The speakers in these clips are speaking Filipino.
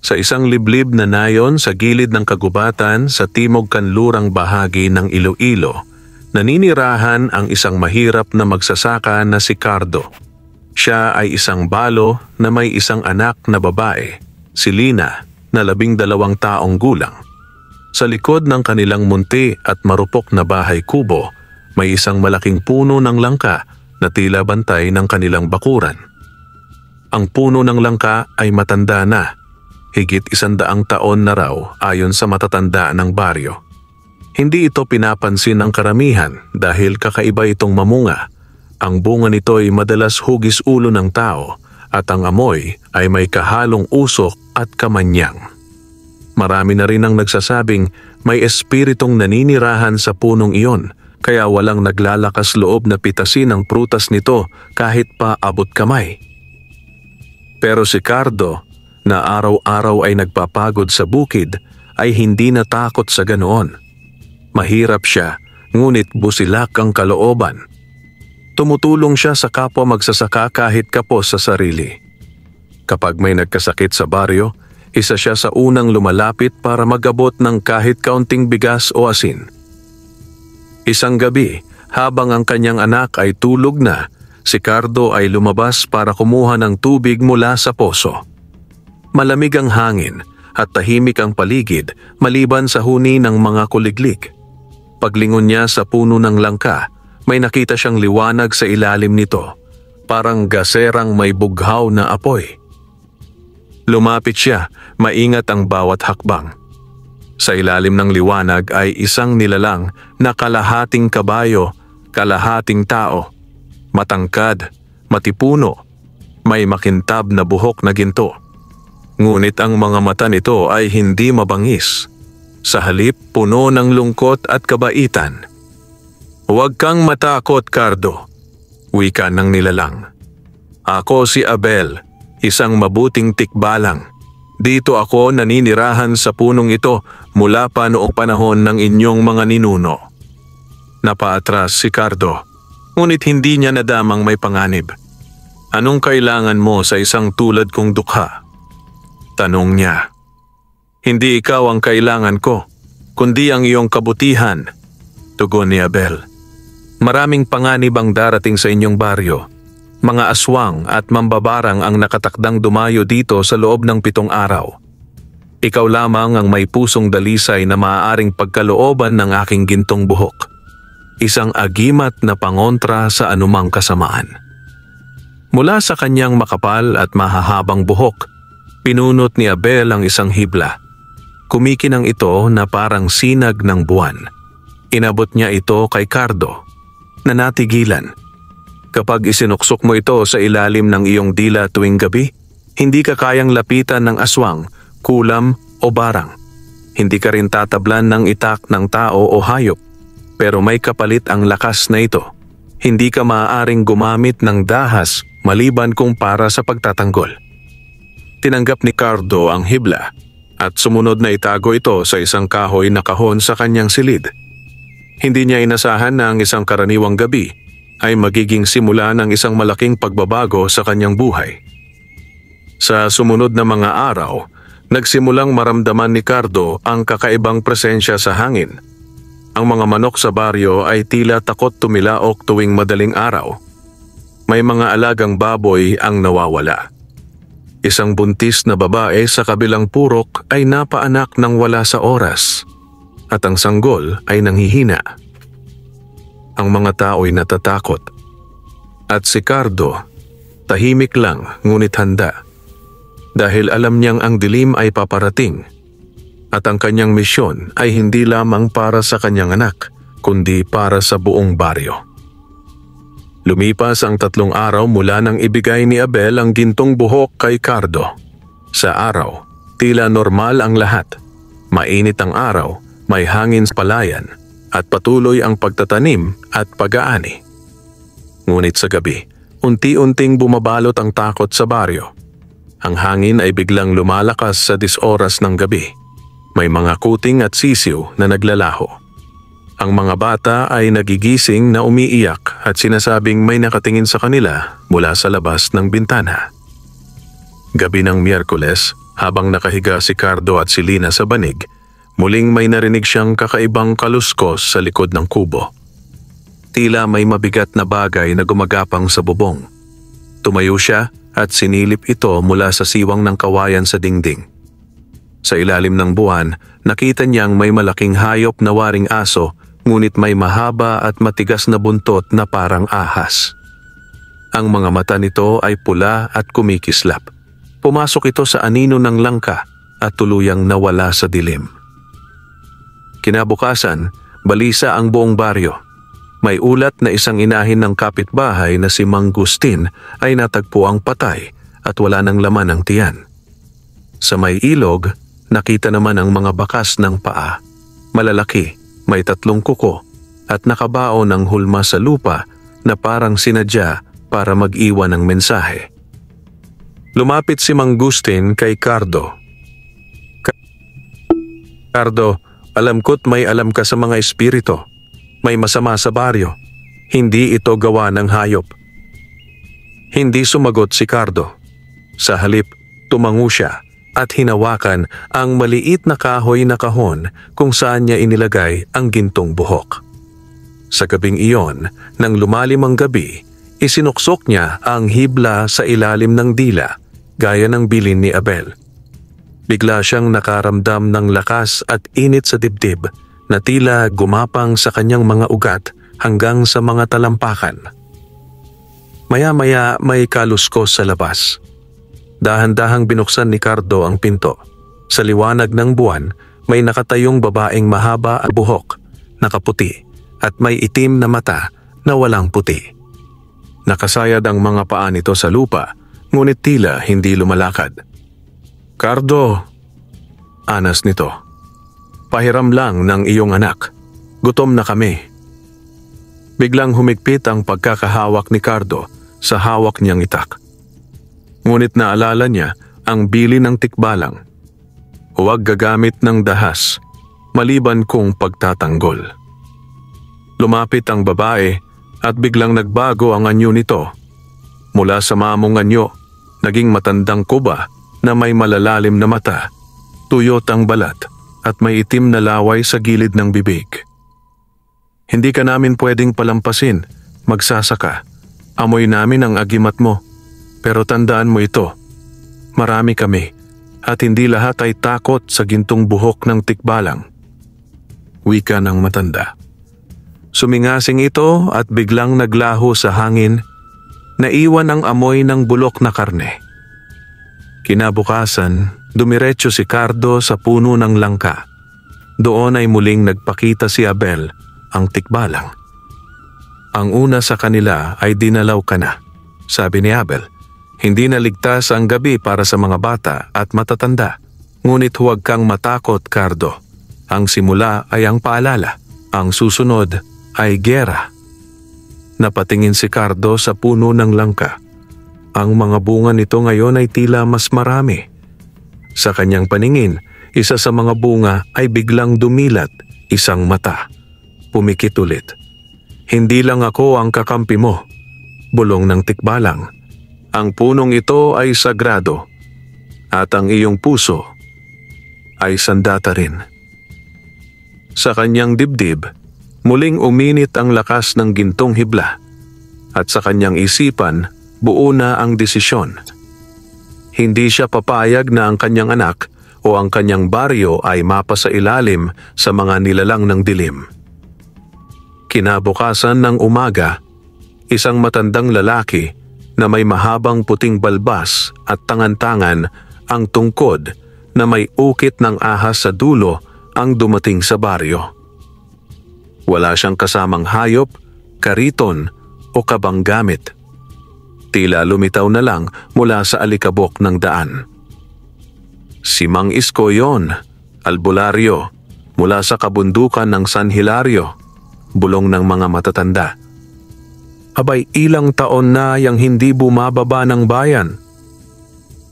Sa isang liblib na nayon sa gilid ng kagubatan sa timog kanlurang bahagi ng Iloilo, naninirahan ang isang mahirap na magsasaka na si Cardo. Siya ay isang balo na may isang anak na babae, si Lina, na 12 taong gulang. Sa likod ng kanilang munti at marupok na bahay kubo, may isang malaking puno ng langka na tila bantay ng kanilang bakuran. Ang puno ng langka ay matanda na, higit 100 taon na raw ayon sa matatanda ng baryo. Hindi ito pinapansin ng karamihan dahil kakaiba itong mamunga. Ang bunga nito ay madalas hugis ulo ng tao at ang amoy ay may kahalong usok at kamanyang. Marami na rin ang nagsasabing may espiritong naninirahan sa punong iyon, kaya walang naglalakas loob na pitasin ang prutas nito kahit pa abot kamay. Pero si Cardo, na araw-araw ay nagpapagod sa bukid, ay hindi natakot sa ganoon. Mahirap siya, ngunit busilak ang kalooban. Tumutulong siya sa kapwa magsasaka kahit kapos sa sarili. Kapag may nagkasakit sa baryo, isa siya sa unang lumalapit para magabot ng kahit kaunting bigas o asin. Isang gabi, habang ang kanyang anak ay tulog na, si Cardo ay lumabas para kumuha ng tubig mula sa poso. Malamig ang hangin at tahimik ang paligid maliban sa huni ng mga kuliglig. Paglingon niya sa puno ng langka, may nakita siyang liwanag sa ilalim nito, parang gaserang may bughaw na apoy. Lumapit siya, maingat ang bawat hakbang. Sa ilalim ng liwanag ay isang nilalang na kalahating kabayo, kalahating tao, matangkad, matipuno, may makintab na buhok na ginto. Ngunit ang mga mata nito ay hindi mabangis. Sa halip, puno ng lungkot at kabaitan. "Huwag kang matakot, Cardo," wika ng nilalang. "Ako si Abel, isang mabuting tikbalang. Dito ako naninirahan sa punong ito mula pa noong panahon ng inyong mga ninuno." Napaatras si Cardo, ngunit hindi niya nadamang may panganib. "Anong kailangan mo sa isang tulad kong dukha?" tanong niya. "Hindi ikaw ang kailangan ko, kundi ang iyong kabutihan," tugon ni Abel. "Maraming panganib ang darating sa inyong baryo. Mga aswang at mambabarang ang nakatakdang dumayo dito sa loob ng 7 araw. Ikaw lamang ang may pusong dalisay na maaaring pagkalooban ng aking gintong buhok. Isang agimat na pangontra sa anumang kasamaan." Mula sa kanyang makapal at mahahabang buhok, pinunot ni Abel ang isang hibla. Kumikinang ito na parang sinag ng buwan. Inabot niya ito kay Cardo, na natigilan. "Kapag isinuksok mo ito sa ilalim ng iyong dila tuwing gabi, hindi ka kayang lapitan ng aswang, kulam o barang. Hindi ka rin tatablan ng itak ng tao o hayop, pero may kapalit ang lakas na ito. Hindi ka maaaring gumamit ng dahas maliban kung para sa pagtatanggol." Tinanggap ni Cardo ang hibla at sumunod na itago ito sa isang kahoy na kahon sa kanyang silid. Hindi niya inasahan na ang isang karaniwang gabi ay magiging simula ng isang malaking pagbabago sa kanyang buhay. Sa sumunod na mga araw, nagsimulang maramdaman ni Cardo ang kakaibang presensya sa hangin. Ang mga manok sa baryo ay tila takot tumilaok tuwing madaling araw. May mga alagang baboy ang nawawala. Isang buntis na babae sa kabilang purok ay napaanak ng wala sa oras, at ang sanggol ay nanghihina. Ang mga tao'y natatakot. At si Cardo, tahimik lang ngunit handa. Dahil alam niyang ang dilim ay paparating, at ang kanyang misyon ay hindi lamang para sa kanyang anak, kundi para sa buong baryo. Lumipas ang 3 araw mula nang ibigay ni Abel ang gintong buhok kay Cardo. Sa araw, tila normal ang lahat. Mainit ang araw, may hangin sa palayan, at patuloy ang pagtatanim at pag-aani. Ngunit sa gabi, unti-unting bumabalot ang takot sa baryo. Ang hangin ay biglang lumalakas sa 10 oras ng gabi. May mga kuting at sisiw na naglalaho. Ang mga bata ay nagigising na umiiyak at sinasabing may nakatingin sa kanila mula sa labas ng bintana. Gabi ng Miyerkules, Habang nakahiga si Cardo at si Lina sa banig, muling may narinig siyang kakaibang kaluskos sa likod ng kubo. Tila may mabigat na bagay na gumagapang sa bubong. Tumayo siya at sinilip ito mula sa siwang ng kawayan sa dingding. Sa ilalim ng buwan, nakita niyang may malaking hayop na waring aso, ngunit may mahaba at matigas na buntot na parang ahas. Ang mga mata nito ay pula at kumikislap. Pumasok ito sa anino ng langka at tuluyang nawala sa dilim. Kinabukasan, balisa ang buong baryo. May ulat na isang inahin ng kapitbahay na si Mang Gustin ay natagpuang patay at wala ng laman ang tiyan. Sa may ilog, nakita naman ang mga bakas ng paa. Malalaki, may 3 kuko at nakabaon ng hulma sa lupa na parang sinadya para mag-iwan ng mensahe. Lumapit si Mang Gustin kay Cardo. Cardo, alam ko't may alam ka sa mga espiritu. May masama sa baryo. Hindi ito gawa ng hayop. Hindi sumagot si Cardo. Sa halip, tumango siya at hinawakan ang maliit na kahoy na kahon kung saan niya inilagay ang gintong buhok. Sa gabing iyon, nang lumalim ang gabi, isinuksok niya ang hibla sa ilalim ng dila gaya ng bilin ni Abel. Bigla siyang nakaramdam ng lakas at init sa dibdib na tila gumapang sa kanyang mga ugat hanggang sa mga talampakan. Maya-maya may kaluskos sa labas. Dahan-dahang binuksan ni Cardo ang pinto. Sa liwanag ng buwan, may nakatayong babaeng mahaba at buhok, nakaputi, at may itim na mata na walang puti. Nakasayad ang mga paa nito sa lupa, ngunit tila hindi lumalakad. "Cardo," anas nito. "Pahiram lang ng iyong anak. Gutom na kami." Biglang humigpit ang pagkakahawak ni Cardo sa hawak niyang itak. Ngunit naalala niya ang bili ng tikbalang. Huwag gagamit ng dahas, maliban kung pagtatanggol. Lumapit ang babae at biglang nagbago ang anyo nito. Mula sa mamong anyo, naging matandang kuba na may malalalim na mata, tuyot ang balat, at may itim na laway sa gilid ng bibig. "Hindi ka namin pwedeng palampasin, magsasaka. Amoy namin ang agimat mo. Pero tandaan mo ito, marami kami, at hindi lahat ay takot sa gintong buhok ng tikbalang." Wika ng matanda. Sumingasing ito at biglang naglaho sa hangin, naiwan ang amoy ng bulok na karne. Kinabukasan, dumiretso si Cardo sa puno ng langka. Doon ay muling nagpakita si Abel, ang tikbalang. "Ang una sa kanila ay dinalaw ka na," sabi ni Abel. "Hindi naligtas ang gabi para sa mga bata at matatanda. Ngunit huwag kang matakot, Cardo. Ang simula ay ang paalala. Ang susunod ay giyera." Napatingin si Cardo sa puno ng langka. Ang mga bunga nito ngayon ay tila mas marami. Sa kanyang paningin, isa sa mga bunga ay biglang dumilat, isang mata. Pumikit ulit. "Hindi lang ako ang kakampi mo," bulong ng tikbalang. "Ang punong ito ay sagrado, at ang iyong puso ay sandata rin." Sa kanyang dibdib, muling uminit ang lakas ng gintong hibla, at sa kanyang isipan, buo na ang desisyon. Hindi siya papayag na ang kanyang anak o ang kanyang baryo ay mapasailalim sa mga nilalang ng dilim. Kinabukasan ng umaga, isang matandang lalaki na may mahabang puting balbas at tangan-tangan ang tungkod na may ukit ng ahas sa dulo ang dumating sa baryo. Wala siyang kasamang hayop, kariton o kabang gamit. Tila lumitaw na lang mula sa alikabok ng daan. Si Mang Isko yon, albularyo, mula sa kabundukan ng San Hilario, bulong ng mga matatanda. Abay, ilang taon na yang hindi bumababa ng bayan.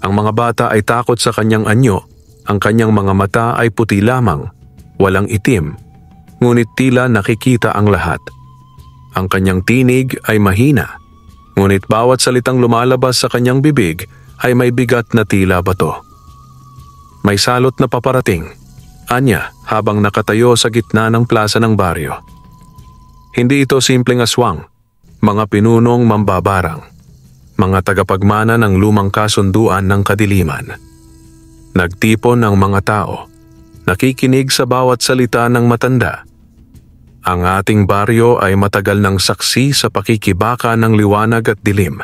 Ang mga bata ay takot sa kanyang anyo, ang kanyang mga mata ay puti lamang, walang itim, ngunit tila nakikita ang lahat. Ang kanyang tinig ay mahina, ngunit bawat salitang lumalabas sa kanyang bibig ay may bigat na tila bato. May salot na paparating, anya habang nakatayo sa gitna ng plaza ng baryo. Hindi ito simpleng aswang, mga pinunong mambabarang, mga tagapagmana ng lumang kasunduan ng kadiliman. Nagtipon ang mga tao, nakikinig sa bawat salita ng matanda. Ang ating baryo ay matagal ng saksi sa pakikibaka ng liwanag at dilim.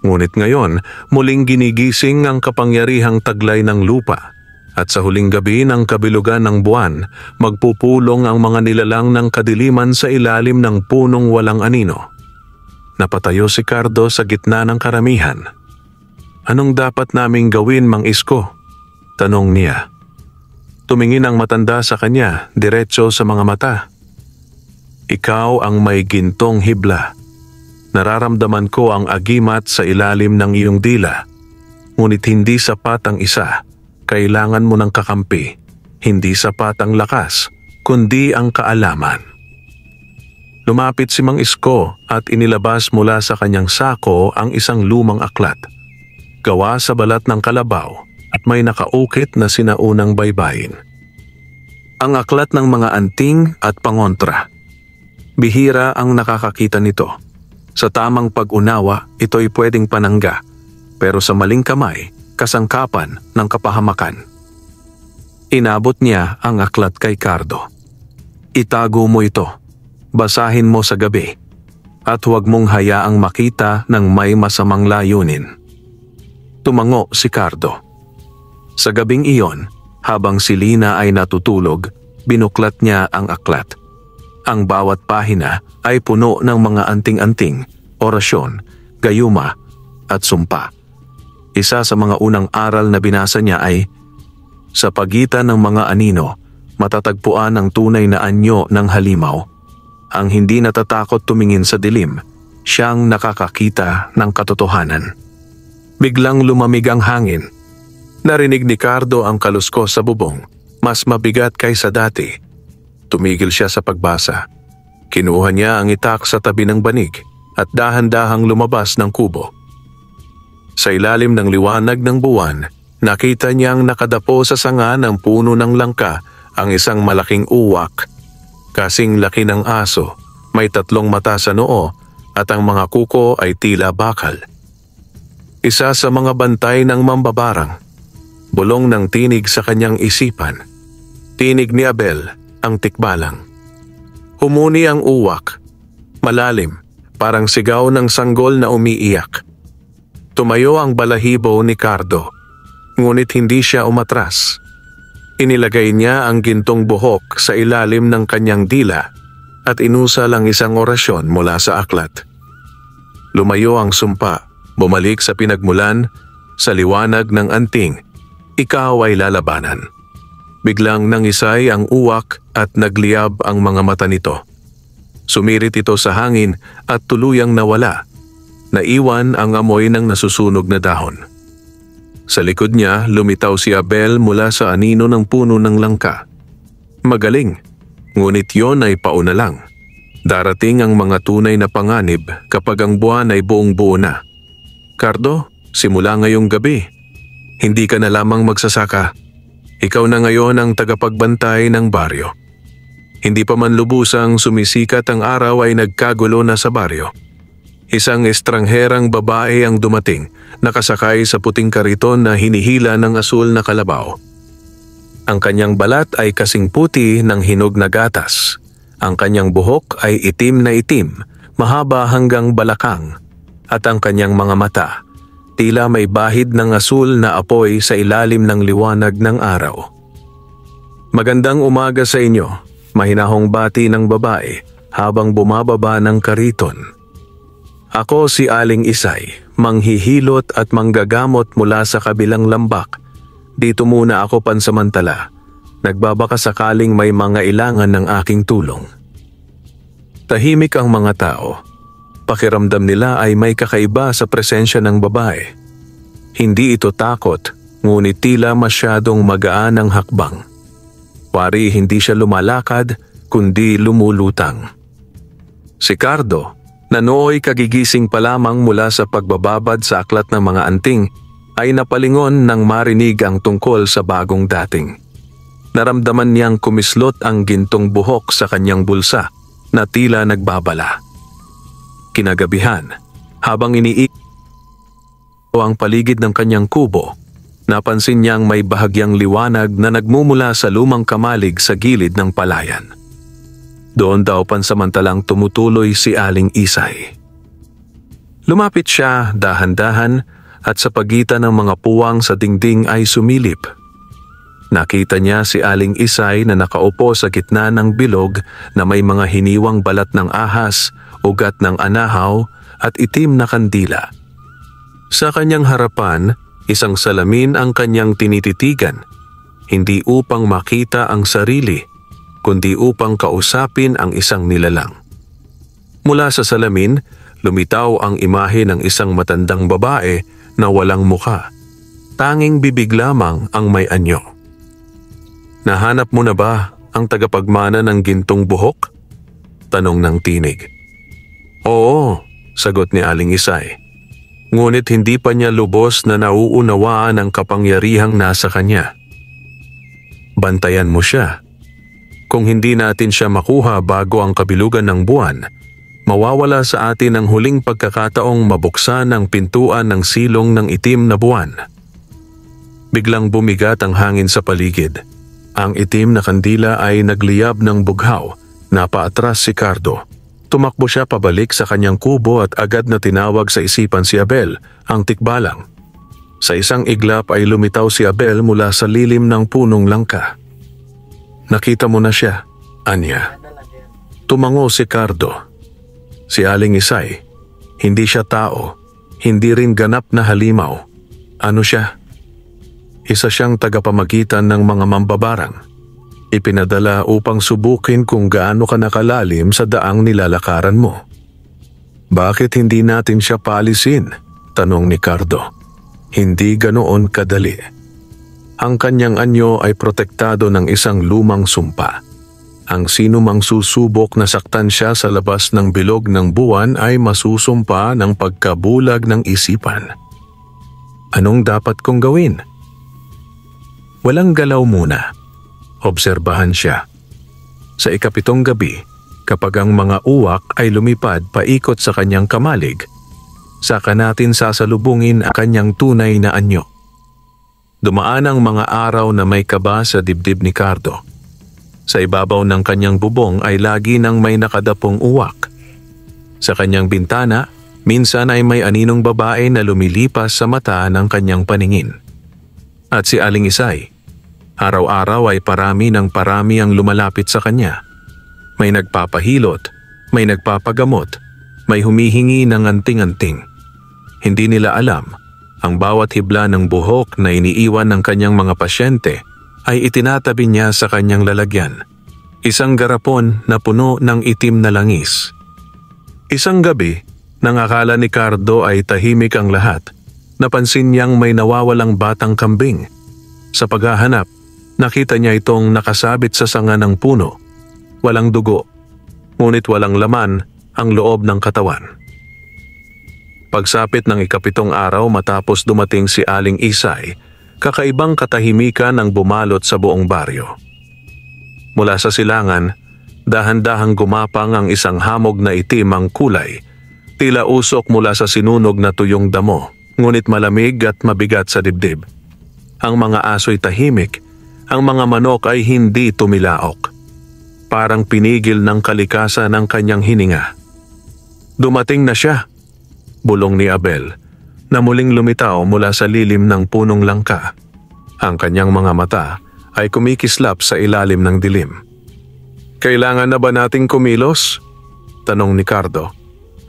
Ngunit ngayon, muling ginigising ang kapangyarihang taglay ng lupa. At sa huling gabi ng kabilugan ng buwan, magpupulong ang mga nilalang ng kadiliman sa ilalim ng punong walang anino. Napatayo si Cardo sa gitna ng karamihan. "Anong dapat naming gawin, Mang Isko?" tanong niya. Tumingin ang matanda sa kanya, diretso sa mga mata. "Ikaw ang may gintong hibla. Nararamdaman ko ang agimat sa ilalim ng iyong dila. Ngunit hindi sapat ang isa. Kailangan mo ng kakampi. Hindi sapat ang lakas, kundi ang kaalaman." Lumapit si Mang Isko at inilabas mula sa kanyang sako ang isang lumang aklat. Gawa sa balat ng kalabaw at may nakaukit na sinaunang baybayin. Ang aklat ng mga anting at pangontra. Bihira ang nakakakita nito. Sa tamang pag-unawa, ito'y pwedeng panangga, pero sa maling kamay, kasangkapan ng kapahamakan. Inabot niya ang aklat kay Cardo. "Itago mo ito, basahin mo sa gabi, at huwag mong hayaang makita ng may masamang layunin." Tumango si Cardo. Sa gabing iyon, habang si Lina ay natutulog, binuklat niya ang aklat. Ang bawat pahina ay puno ng mga anting-anting, orasyon, gayuma at sumpa. Isa sa mga unang aral na binasa niya ay, "Sa pagitan ng mga anino, matatagpuan ang tunay na anyo ng halimaw. Ang hindi natatakot tumingin sa dilim, siyang nakakakita ng katotohanan." Biglang lumamig ang hangin. Narinig ni Cardo ang kaluskos sa bubong, mas mabigat kaysa dati. Tumigil siya sa pagbasa. Kinuha niya ang itak sa tabi ng banig at dahan-dahang lumabas ng kubo. Sa ilalim ng liwanag ng buwan, nakita niyang nakadapo sa sanga ng puno ng langka ang isang malaking uwak. Kasing laki ng aso, may 3 mata sa noo at ang mga kuko ay tila bakal. Isa sa mga bantay ng mambabarang. Bulong ng tinig sa kanyang isipan. Tinig ni Abel, ang tikbalang. Humuni ang uwak. Malalim, parang sigaw ng sanggol na umiiyak. Tumayo ang balahibo ni Cardo, ngunit hindi siya umatras. Inilagay niya ang gintong buhok sa ilalim ng kanyang dila at inusal ang isang orasyon mula sa aklat. Lumayo ang sumpa, bumalik sa pinagmulan, sa liwanag ng anting, ikaw ay lalabanan. Biglang nangisay ang uwak at nagliyab ang mga mata nito. Sumirit ito sa hangin at tuluyang nawala. Naiwan ang amoy ng nasusunog na dahon. Sa likod niya, lumitaw si Abel mula sa anino ng puno ng langka. Magaling, ngunit yon ay pauna lang. Darating ang mga tunay na panganib kapag ang buwan ay buong buo na. "Cardo, simula ngayong gabi, hindi ka na lamang magsasaka. Ikaw na ngayon ang tagapagbantay ng baryo." Hindi pa man lubusang sumisikat ang araw ay nagkagulo na sa baryo. Isang estrangherang babae ang dumating, nakasakay sa puting kariton na hinihila ng asul na kalabaw. Ang kanyang balat ay kasing puti ng hinog na gatas. Ang kanyang buhok ay itim na itim, mahaba hanggang balakang, at ang kanyang mga mata, tila may bahid ng asul na apoy sa ilalim ng liwanag ng araw. "Magandang umaga sa inyo," mahinahong bati ng babae habang bumababa ng kariton. "Ako si Aling Isay, manghihilot at manggagamot mula sa kabilang lambak. Dito muna ako pansamantala. Nagbabaka sakaling may mga ilangan ng aking tulong." Tahimik ang mga tao. Pakiramdam nila ay may kakaiba sa presensya ng babae. Hindi ito takot, ngunit tila masyadong magaan ang hakbang. Pari hindi siya lumalakad, kundi lumulutang. Si Cardo, na nooy kagigising pa lamang mula sa pagbababad sa aklat ng mga anting, ay napalingon nang marinig ang tungkol sa bagong dating. Naramdaman niyang kumislot ang gintong buhok sa kanyang bulsa na tila nagbabala. Kinagabihan, habang ang paligid ng kanyang kubo, napansin niyang may bahagyang liwanag na nagmumula sa lumang kamalig sa gilid ng palayan. Doon daw pansamantalang tumutuloy si Aling Isay. Lumapit siya dahan-dahan at sa pagitan ng mga puwang sa dingding ay sumilip. Nakita niya si Aling Isay na nakaupo sa gitna ng bilog na may mga hiniwang balat ng ahas, ugat ng anahaw at itim na kandila. Sa kanyang harapan, isang salamin ang kanyang tinititigan, hindi upang makita ang sarili, kundi upang kausapin ang isang nilalang. Mula sa salamin, lumitaw ang imahe ng isang matandang babae na walang mukha. Tanging bibig lamang ang may anyo. "Nahanap mo na ba ang tagapagmana ng gintong buhok?" tanong ng tinig. "Oo," sagot ni Aling Isay. Ngunit hindi pa niya lubos na nauunawaan ang kapangyarihang nasa kanya. "Bantayan mo siya. Kung hindi natin siya makuha bago ang kabilugan ng buwan, mawawala sa atin ang huling pagkakataong mabuksan ang pintuan ng silong ng itim na buwan." Biglang bumigat ang hangin sa paligid. Ang itim na kandila ay nagliyab ng bughaw. Napaatras si Cardo. Tumakbo siya pabalik sa kanyang kubo at agad na tinawag sa isipan si Abel, ang tikbalang. Sa isang iglap ay lumitaw si Abel mula sa lilim ng punong langka. "Nakita mo na siya, Anya." Tumango si Cardo. Si Aling Isay, hindi siya tao, hindi rin ganap na halimaw. Ano siya? Isa siyang tagapamagitan ng mga mambabarang. Ipinadala upang subukin kung gaano ka nakalalim sa daang nilalakaran mo. "Bakit hindi natin siya paalisin?" tanong ni Cardo. "Hindi ganoon kadali. Ang kanyang anyo ay protektado ng isang lumang sumpa. Ang sino mang susubok na saktan siya sa labas ng bilog ng buwan ay masusumpa ng pagkabulag ng isipan." "Anong dapat kong gawin?" Walang galaw muna. Obserbahan siya. Sa ikapitong gabi, kapag ang mga uwak ay lumipad paikot sa kanyang kamalig, saka natin sasalubungin ang kanyang tunay na anyo. Dumaan ang mga araw na may kaba sa dibdib ni Cardo. Sa ibabaw ng kanyang bubong ay lagi nang may nakadapong uwak. Sa kanyang bintana, minsan ay may aninong babae na lumilipas sa mata ng kanyang paningin. At si Aling Isay, araw-araw ay parami ng parami ang lumalapit sa kanya. May nagpapahilot, may nagpapagamot, may humihingi ng anting-anting. Hindi nila alam, ang bawat hibla ng buhok na iniiwan ng kanyang mga pasyente ay itinatabi niya sa kanyang lalagyan. Isang garapon na puno ng itim na langis. Isang gabi, nang akala ni Cardo ay tahimik ang lahat, napansin niyang may nawawalang batang kambing. Sa paghahanap, nakita niya itong nakasabit sa sanga ng puno. Walang dugo, ngunit walang laman ang loob ng katawan. Pagsapit ng ikapitong araw matapos dumating si Aling Isay, kakaibang katahimikan ang bumalot sa buong baryo. Mula sa silangan, dahan-dahang gumapang ang isang hamog na itim ang kulay, tila usok mula sa sinunog na tuyong damo, ngunit malamig at mabigat sa dibdib. Ang mga aso'y tahimik, ang mga manok ay hindi tumilaok. Parang pinigil ng kalikasan ang kanyang hininga. "Dumating na siya," bulong ni Abel, na muling lumitaw mula sa lilim ng punong langka. Ang kanyang mga mata ay kumikislap sa ilalim ng dilim. "Kailangan na ba nating kumilos?" tanong ni Cardo,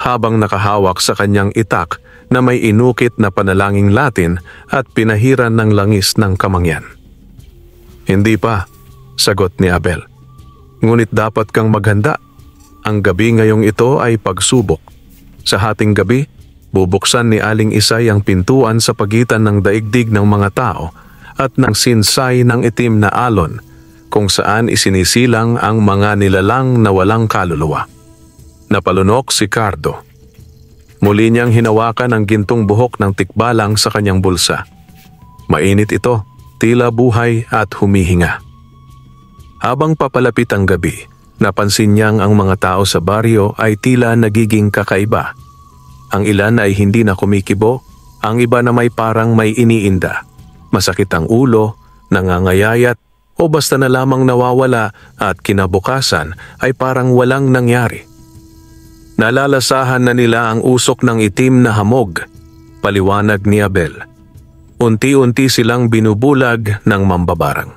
habang nakahawak sa kanyang itak na may inukit na panalangin Latin at pinahiran ng langis ng kamangyan. "Hindi pa," sagot ni Abel. "Ngunit dapat kang maghanda. Ang gabi ngayong ito ay pagsubok. Sa hating gabi, bubuksan ni Aling Isay ang pintuan sa pagitan ng daigdig ng mga tao at ng sinsay ng itim na alon kung saan isinisilang ang mga nilalang na walang kaluluwa." Napalunok si Cardo. Muli niyang hinawakan ang gintong buhok ng tikbalang sa kanyang bulsa. Mainit ito, tila buhay at humihinga. Habang papalapit ang gabi, napansin niyang ang mga tao sa baryo ay tila nagiging kakaiba. Ang ilan ay hindi na kumikibo, ang iba na may parang may iniinda. Masakit ang ulo, nangangayayat o basta na lamang nawawala at kinabukasan ay parang walang nangyari. Nalalasahan na nila ang usok ng itim na hamog, paliwanag ni Abel. Unti-unti silang binubulag ng mambabarang.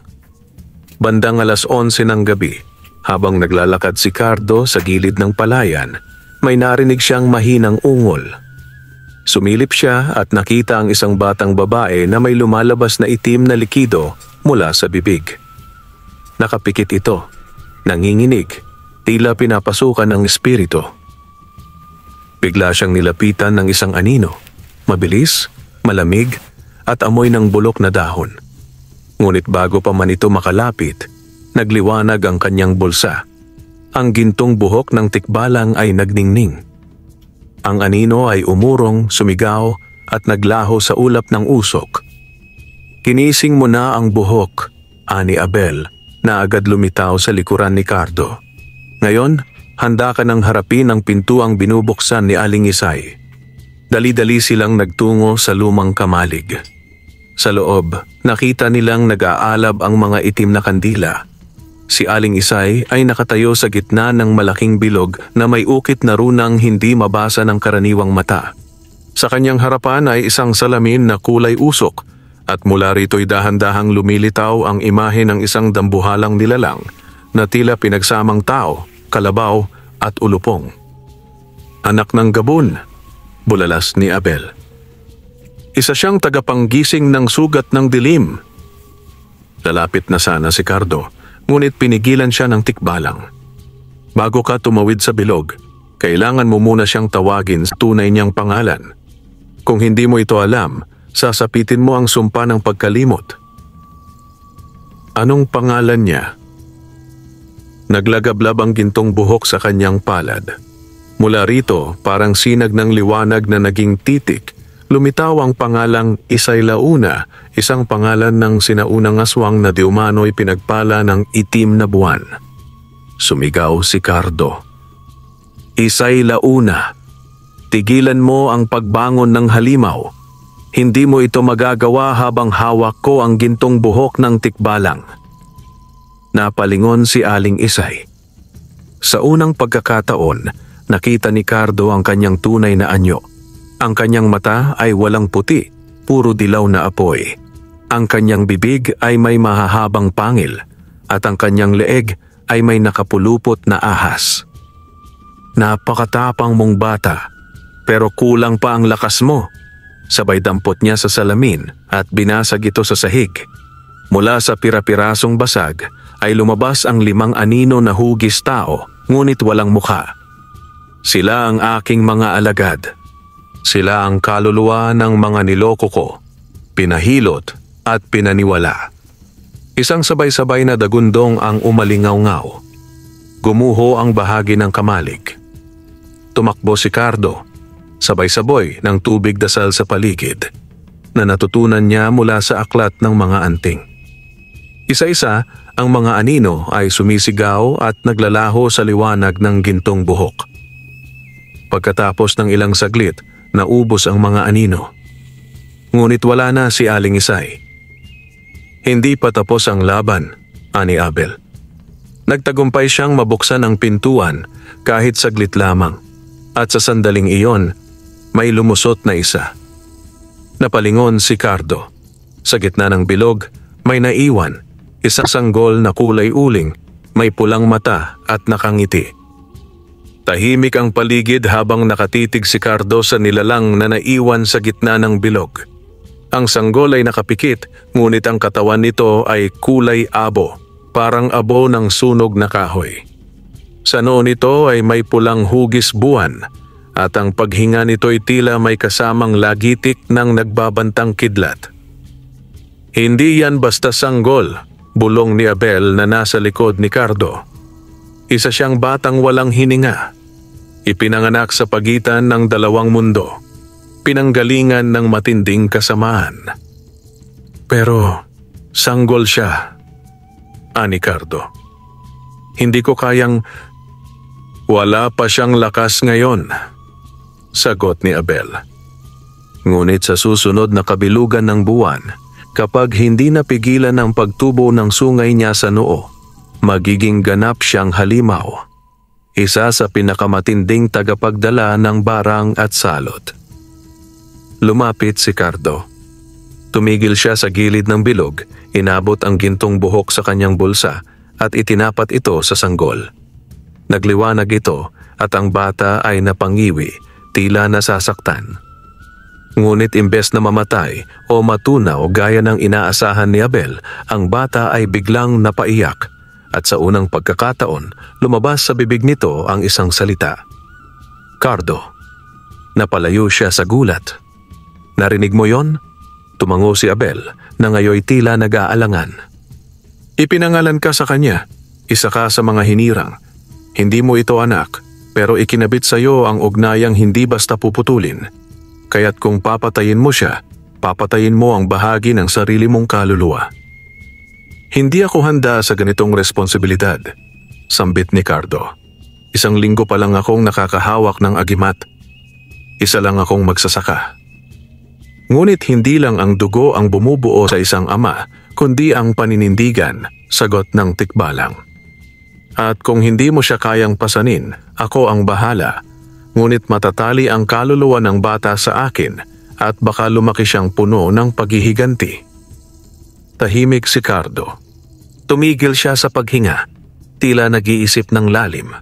Bandang 11:00 ng gabi, habang naglalakad si Cardo sa gilid ng palayan, may narinig siyang mahinang ungol. Sumilip siya at nakita ang isang batang babae na may lumalabas na itim na likido mula sa bibig. Nakapikit ito, nanginginig, tila pinapasukan ng espiritu. Bigla siyang nilapitan ng isang anino, mabilis, malamig, at amoy ng bulok na dahon. Ngunit bago pa man ito makalapit, nagliwanag ang kanyang bulsa. Ang gintong buhok ng tikbalang ay nagningning. Ang anino ay umurong, sumigaw at naglaho sa ulap ng usok. Kinising mo na ang buhok, ani Abel, na agad lumitaw sa likuran ni Cardo. Ngayon, handa ka nang harapin ang pintuang binubuksan ni Aling Isay. Dali-dali silang nagtungo sa lumang kamalig. Sa loob, nakita nilang nag-aalab ang mga itim na kandila. Si Aling Isay ay nakatayo sa gitna ng malaking bilog na may ukit na runang hindi mabasa ng karaniwang mata. Sa kanyang harapan ay isang salamin na kulay usok at mula rito'y dahan-dahang lumilitaw ang imahe ng isang dambuhalang nilalang na tila pinagsamang tao, kalabaw at ulupong. Anak ng Gabon, bulalas ni Abel. Isa siyang tagapanggising ng sugat ng dilim. Lalapit na sana si Cardo, ngunit pinigilan siya ng tikbalang. Bago ka tumawid sa bilog, kailangan mo muna siyang tawagin sa tunay niyang pangalan. Kung hindi mo ito alam, sasapitin mo ang sumpa ng pagkalimot. Anong pangalan niya? Naglagablab ang gintong buhok sa kanyang palad. Mula rito, parang sinag ng liwanag na naging titik, lumitaw ang pangalang Isay Launa, isang pangalan ng sinaunang aswang na di umano'y pinagpala ng itim na buwan. Sumigaw si Cardo. Isay Launa, tigilan mo ang pagbangon ng halimaw. Hindi mo ito magagawa habang hawak ko ang gintong buhok ng tikbalang. Napalingon si Aling Isay. Sa unang pagkakataon, nakita ni Cardo ang kanyang tunay na anyo. Ang kanyang mata ay walang puti, puro dilaw na apoy. Ang kanyang bibig ay may mahahabang pangil at ang kanyang leeg ay may nakapulupot na ahas. Napakatapang mong bata, pero kulang pa ang lakas mo. Sabay dampot niya sa salamin at binasag ito sa sahig. Mula sa pira-pirasong basag ay lumabas ang 5 anino na hugis tao, ngunit walang mukha. Sila ang aking mga alagad. Sila ang kaluluwa ng mga niloko ko, pinahilot at pinaniwala. Isang sabay-sabay na dagundong ang umalingaw-ngaw. Gumuho ang bahagi ng kamalig. Tumakbo si Cardo, sabay-sabay ng tubig dasal sa paligid, na natutunan niya mula sa aklat ng mga anting. Isa-isa, ang mga anino ay sumisigaw at naglalaho sa liwanag ng gintong buhok. Pagkatapos ng ilang saglit, naubos ang mga anino. Ngunit wala na si Aling Isay. Hindi pa tapos ang laban, ani Abel. Nagtagumpay siyang mabuksan ang pintuan kahit saglit lamang, at sa sandaling iyon, may lumusot na isa. Napalingon si Cardo. Sa gitna ng bilog, may naiwan, isang sanggol na kulay uling, may pulang mata at nakangiti. Tahimik ang paligid habang nakatitig si Cardo sa nilalang na naiwan sa gitna ng bilog. Ang sanggol ay nakapikit, ngunit ang katawan nito ay kulay abo, parang abo ng sunog na kahoy. Sa noo nito ay may pulang hugis buwan, at ang paghinga nito ay tila may kasamang lagitik ng nagbabantang kidlat. Hindi yan basta sanggol, bulong ni Abel na nasa likod ni Cardo. Isa siyang batang walang hininga. Ipinanganak sa pagitan ng 2 mundo, pinanggalingan ng matinding kasamaan. Pero sanggol siya, ani Cardo. Hindi ko kayang... Wala pa siyang lakas ngayon, sagot ni Abel. Ngunit sa susunod na kabilugan ng buwan, kapag hindi napigilan ang pagtubo ng sungay niya sa noo, magiging ganap siyang halimaw. Isa sa pinakamatinding tagapagdala ng barang at salot. Lumapit si Cardo. Tumigil siya sa gilid ng bilog, inabot ang gintong buhok sa kanyang bulsa at itinapat ito sa sanggol. Nagliwanag ito at ang bata ay napangiwi, tila nasasaktan. Ngunit imbes na mamatay o matunaw gaya ng inaasahan ni Abel, ang bata ay biglang napaiyak at sa unang pagkakataon, lumabas sa bibig nito ang isang salita. Cardo. Napalayo siya sa gulat. Narinig mo yon? Tumango si Abel na ngayoy tila nag-aalangan. Ipinangalan ka sa kanya, isa ka sa mga hinirang. Hindi mo ito anak, pero ikinabit sa iyo ang ugnayang hindi basta puputulin. Kaya't kung papatayin mo siya, papatayin mo ang bahagi ng sarili mong kaluluwa. Hindi ako handa sa ganitong responsibilidad, sambit ni Cardo. 1 linggo pa lang akong nakakahawak ng agimat. Isa lang akong magsasaka. Ngunit hindi lang ang dugo ang bumubuo sa isang ama, kundi ang paninindigan, sagot ng tikbalang. At kung hindi mo siya kayang pasanin, ako ang bahala. Ngunit matatali ang kaluluwa ng bata sa akin at baka lumaki siyang puno ng paghihiganti. Tahimik si Cardo. Tumigil siya sa paghinga, tila nag-iisip ng lalim.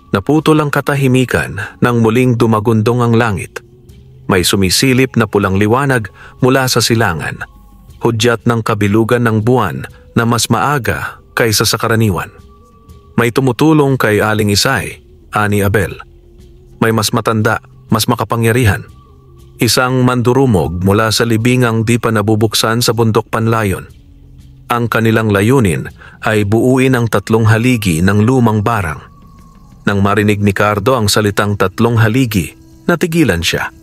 Naputol ang katahimikan nang muling dumagundong ang langit. May sumisilip na pulang liwanag mula sa silangan, hudyat ng kabilugan ng buwan na mas maaga kaysa sa karaniwan. May tumutulong kay Aling Isay, ani Abel. May mas matanda, mas makapangyarihan. Isang mandurumog mula sa libingang di pa nabubuksan sa bundok Panlayon. Ang kanilang layunin ay buuin ang 3 haligi ng lumang barang. Nang marinig ni Cardo ang salitang 3 haligi, natigilan siya.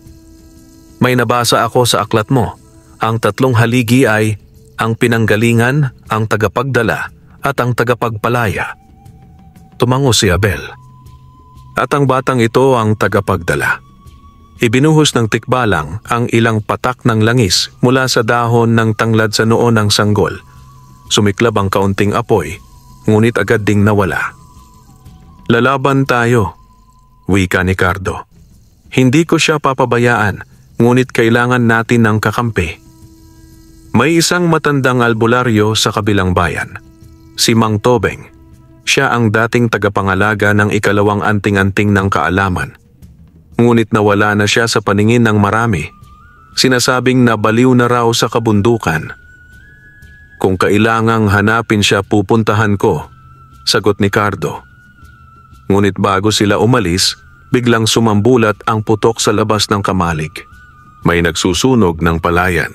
May nabasa ako sa aklat mo. Ang 3 haligi ay ang pinanggalingan, ang tagapagdala at ang tagapagpalaya. Tumango si Abel. At ang batang ito ang tagapagdala. Ibinuhos ng tikbalang ang ilang patak ng langis mula sa dahon ng tanglad sa noo ng sanggol. Sumiklab ang kaunting apoy, ngunit agad ding nawala. Lalaban tayo, wika ni Cardo. Hindi ko siya papabayaan, ngunit kailangan natin ng kakampi. May isang matandang albularyo sa kabilang bayan, si Mang Tobeng. Siya ang dating tagapangalaga ng 2 anting-anting ng kaalaman. Ngunit nawala na siya sa paningin ng marami. Sinasabing nabaliw na raw sa kabundukan. Kung kailangang hanapin siya, pupuntahan ko, sagot ni Cardo. Ngunit bago sila umalis, biglang sumambulat ang putok sa labas ng kamalig. May nagsusunog ng palayan.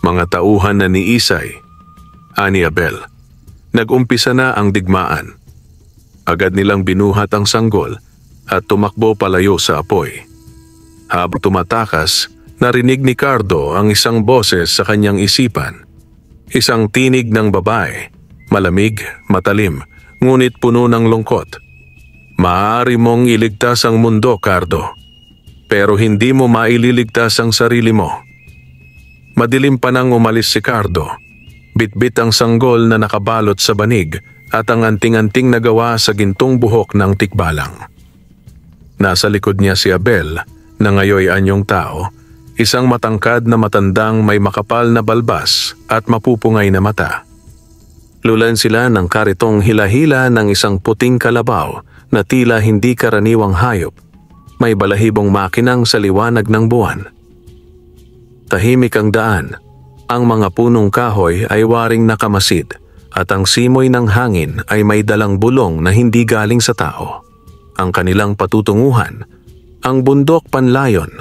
Mga tauhan na ni Isay, ani Abel. Nag-umpisa na ang digmaan. Agad nilang binuhat ang sanggol at tumakbo palayo sa apoy. Habang tumatakas, narinig ni Cardo ang isang boses sa kanyang isipan. Isang tinig ng babae, malamig, matalim, ngunit puno ng lungkot. Maaari mong iligtas ang mundo, Cardo, pero hindi mo maililigtas ang sarili mo. Madilim pa nang umalis si Cardo. Bitbit ang sanggol na nakabalot sa banig at ang anting-anting na gawa sa gintong buhok ng tikbalang. Nasa likod niya si Abel, na ngayoy anyong tao, isang matangkad na matandang may makapal na balbas at mapupungay na mata. Lulan sila ng karitong hila-hila ng isang puting kalabaw na tila hindi karaniwang hayop, may balahibong makinang sa liwanag ng buwan. Tahimik ang daan. Ang mga punong kahoy ay waring nakamasid at ang simoy ng hangin ay may dalang bulong na hindi galing sa tao. Ang kanilang patutunguhan, ang bundok Panlayon,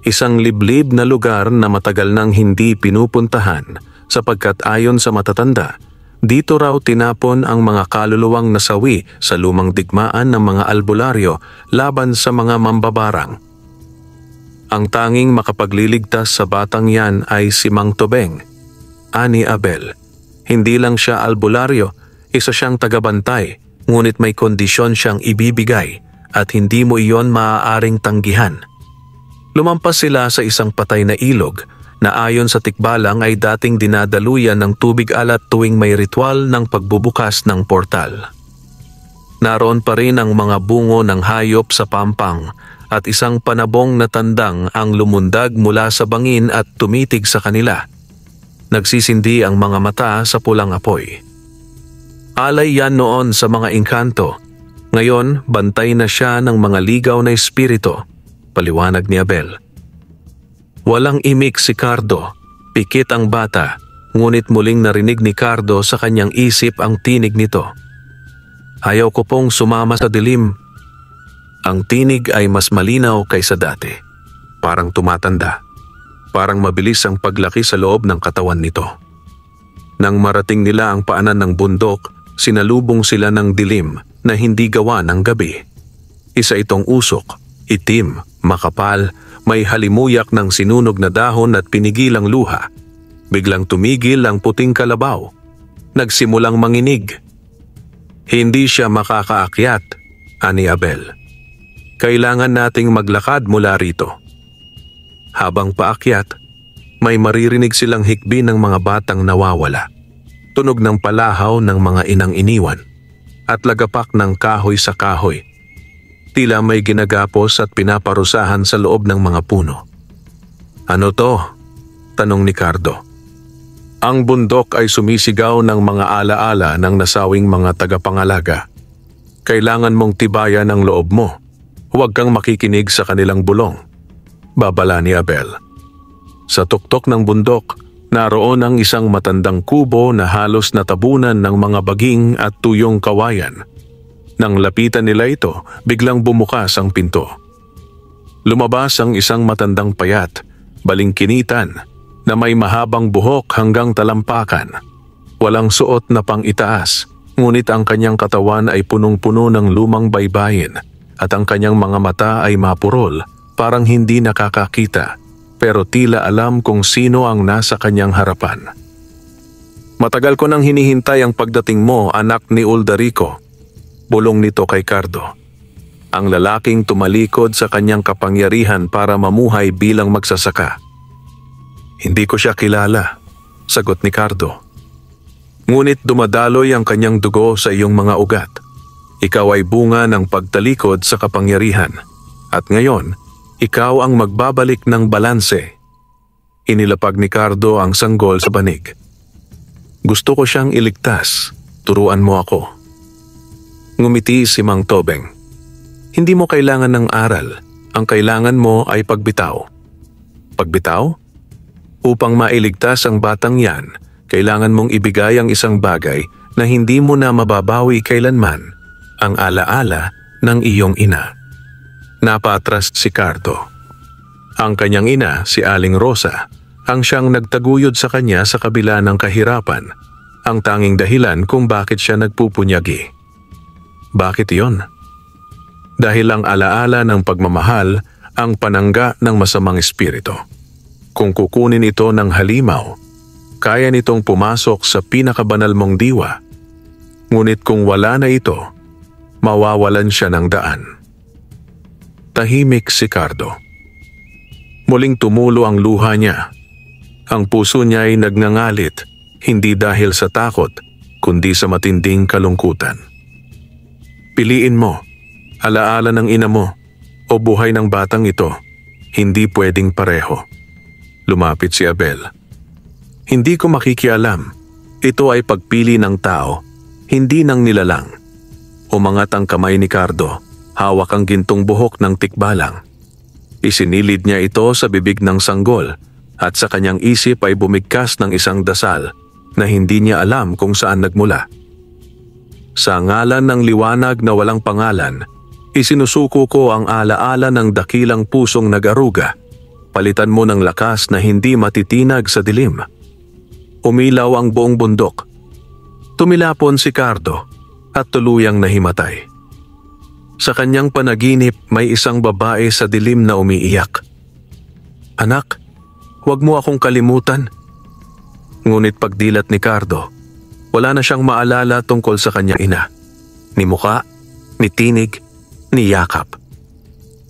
isang liblib na lugar na matagal nang hindi pinupuntahan sapagkat ayon sa matatanda, dito raw tinapon ang mga kaluluwang nasawi sa lumang digmaan ng mga albularyo laban sa mga mambabarang. Ang tanging makapagliligtas sa batang yan ay si Mang Tobeng. ani Abel. Hindi lang siya albularyo, isa siyang tagabantay, ngunit may kondisyon siyang ibibigay at hindi mo iyon maaaring tanggihan. Lumampas sila sa isang patay na ilog na ayon sa tikbalang ay dating dinadaluyan ng tubig alat tuwing may ritual ng pagbubukas ng portal. Naroon pa rin ang mga bungo ng hayop sa pampang at isang panabong na tandang ang lumundag mula sa bangin at tumitig sa kanila. Nagsisindi ang mga mata sa pulang apoy. Alay yan noon sa mga engkanto. Ngayon, bantay na siya ng mga ligaw na espiritu, paliwanag ni Abel. Walang imik si Cardo, pikit ang bata, ngunit muling narinig ni Cardo sa kanyang isip ang tinig nito. Ayaw ko pong sumama sa dilim. Ang tinig ay mas malinaw kaysa dati. Parang tumatanda. Parang mabilis ang paglaki sa loob ng katawan nito. Nang marating nila ang paanan ng bundok, sinalubong sila ng dilim na hindi gawa ng gabi. Isa itong usok, itim, makapal, may halimuyak ng sinunog na dahon at pinigilang luha. Biglang tumigil ang puting kalabaw. Nagsimulang manginig. Hindi siya makakaakyat, ani Abel. Kailangan nating maglakad mula rito. Habang paakyat, may maririnig silang hikbi ng mga batang nawawala. Tunog ng palahaw ng mga inang iniwan at lagapak ng kahoy sa kahoy. Tila may ginagapos at pinaparusahan sa loob ng mga puno. Ano to? Tanong ni Cardo. Ang bundok ay sumisigaw ng mga alaala ng nasawing mga tagapangalaga. Kailangan mong tibayan ang loob mo. Huwag kang makikinig sa kanilang bulong. Babala ni Abel. Sa tuktok ng bundok, naroon ang isang matandang kubo na halos natabunan ng mga baging at tuyong kawayan. Nang lapitan nila ito, biglang bumukas ang pinto. Lumabas ang isang matandang payat, balingkinitan, na may mahabang buhok hanggang talampakan. Walang suot na pang-itaas, ngunit ang kanyang katawan ay punong-puno ng lumang baybayin at ang kanyang mga mata ay mapurol, parang hindi nakakakita, pero tila alam kung sino ang nasa kanyang harapan. Matagal ko nang hinihintay ang pagdating mo, anak ni Uldarico, bulong nito kay Cardo. Ang lalaking tumalikod sa kanyang kapangyarihan para mamuhay bilang magsasaka. Hindi ko siya kilala, sagot ni Cardo. Ngunit dumadaloy ang kanyang dugo sa iyong mga ugat. Ikaw ay bunga ng pagtalikod sa kapangyarihan. At ngayon, ikaw ang magbabalik ng balanse. Inilapag ni Cardo ang sanggol sa banig. Gusto ko siyang iligtas. Turuan mo ako. Ngumiti si Mang Tobeng. Hindi mo kailangan ng aral. Ang kailangan mo ay pagbitaw. Pagbitaw? Upang mailigtas ang batang yan, kailangan mong ibigay ang isang bagay na hindi mo na mababawi kailanman, ang alaala ng iyong ina. Napatras si Cardo. Ang kanyang ina, si Aling Rosa, ang siyang nagtaguyod sa kanya sa kabila ng kahirapan, ang tanging dahilan kung bakit siya nagpupunyagi. Bakit iyon? Dahil ang alaala ng pagmamahal ang panangga ng masamang espiritu. Kung kukunin ito ng halimaw, kaya nitong pumasok sa pinakabanal mong diwa. Ngunit kung wala na ito, mawawalan siya ng daan. Tahimik si Cardo. Muling tumulo ang luha niya. Ang puso niya ay nagngangalit, hindi dahil sa takot, kundi sa matinding kalungkutan. Piliin mo, alaala ng ina mo, o buhay ng batang ito, hindi pwedeng pareho. Lumapit si Abel. Hindi ko makikialam. Ito ay pagpili ng tao, hindi ng nilalang. Umangat ang kamay ni Cardo, hawak ang gintong buhok ng tikbalang. Isinilid niya ito sa bibig ng sanggol at sa kanyang isip ay bumigkas ng isang dasal na hindi niya alam kung saan nagmula. Sa ngalan ng liwanag na walang pangalan, isinusuko ko ang alaala ng dakilang pusong nag-aruga. Palitan mo ng lakas na hindi matitinag sa dilim. Umilaw ang buong bundok. Tumilapon si Cardo at tuluyang nahimatay. Sa kanyang panaginip may isang babae sa dilim na umiiyak. Anak, huwag mo akong kalimutan. Ngunit pagdilat ni Cardo, wala na siyang maalala tungkol sa kanyang ina. Ni muka, ni tinig, ni yakap.